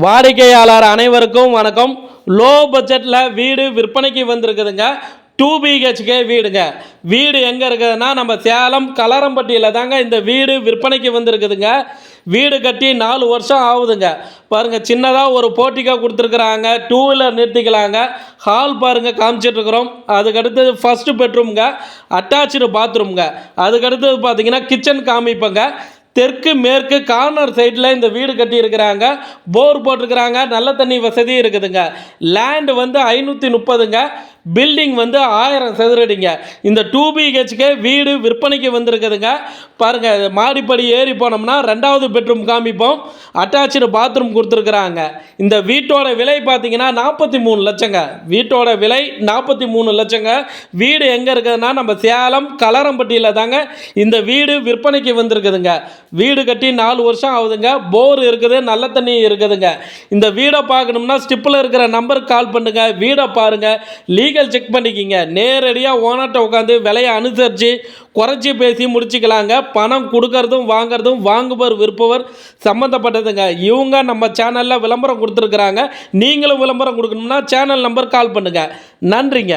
வாடிக்கையாளர் அனைவருக்கும் வணக்கம். லோ பட்ஜெட்டில் வீடு விற்பனைக்கு வந்திருக்குதுங்க. 2 BHK வீடுங்க. வீடு எங்கே இருக்குதுன்னா நம்ம சேலம் கலரம்பட்டியில் தாங்க இந்த வீடு விற்பனைக்கு வந்திருக்குதுங்க. வீடு கட்டி 4 வருஷம் ஆகுதுங்க. பாருங்கள், சின்னதாக ஒரு போர்ட்டிகோ கொடுத்துருக்குறாங்க. 2 வீலர் நிறுத்திக்கலாங்க. ஹால் பாருங்கள் காமிச்சிட்ருக்குறோம். அதுக்கடுத்தது ஃபஸ்ட்டு பெட்ரூம்ங்க, அட்டாச்சு பாத்ரூம்ங்க. அதுக்கடுத்தது பார்த்தீங்கன்னா கிச்சன் காமிப்பங்க. தெற்கு மேற்கு கார்னர் சைடில் இந்த வீடு கட்டியிருக்கிறாங்க. போர் போட்டிருக்கிறாங்க. நல்ல தண்ணி வசதி இருக்குதுங்க. லேண்டு வந்து 530ங்க. பில்டிங் வந்து 1000 சதுரடிங்க. இந்த 2 BHK வீடு விற்பனைக்கு வந்திருக்குதுங்க. பாருங்கள், மாடிப்படி ஏறி போனோம்னா 2வது பெட்ரூம் காமிப்போம். அட்டாச்சு பாத்ரூம் கொடுத்துருக்குறாங்க. இந்த வீட்டோட விலை பார்த்தீங்கன்னா 43 லட்சங்க. வீட்டோட விலை 43 லட்சங்க. வீடு எங்கே இருக்குதுன்னா நம்ம சேலம் கலரம்பட்டியில் தாங்க இந்த வீடு விற்பனைக்கு வந்திருக்குதுங்க. வீடு கட்டி 4 வருஷம் ஆகுதுங்க. போர் இருக்குது, நல்ல தண்ணி இருக்குதுங்க. இந்த வீடை பார்க்கணும்னா ஸ்டிப்பில் இருக்கிற நம்பருக்கு கால் பண்ணுங்கள். வீடை பாருங்கள், லீகல் செக் பண்ணிக்கிங்க. நேரடியாக ஓனர்கிட்ட உட்காந்து விலையை அனுசரித்து குறைச்சி பேசி முடிச்சுக்கலாங்க. பணம் கொடுக்கறதும் வாங்கிறதும் வாங்குபவர் விற்பவர் சம்மந்தப்பட்டதுங்க. இவங்க நம்ம சேனலில் விளம்பரம் கொடுத்துருக்குறாங்க. நீங்களும் விளம்பரம் கொடுக்கணும்னா சேனல் நம்பர் கால் பண்ணுங்கள். நன்றிங்க.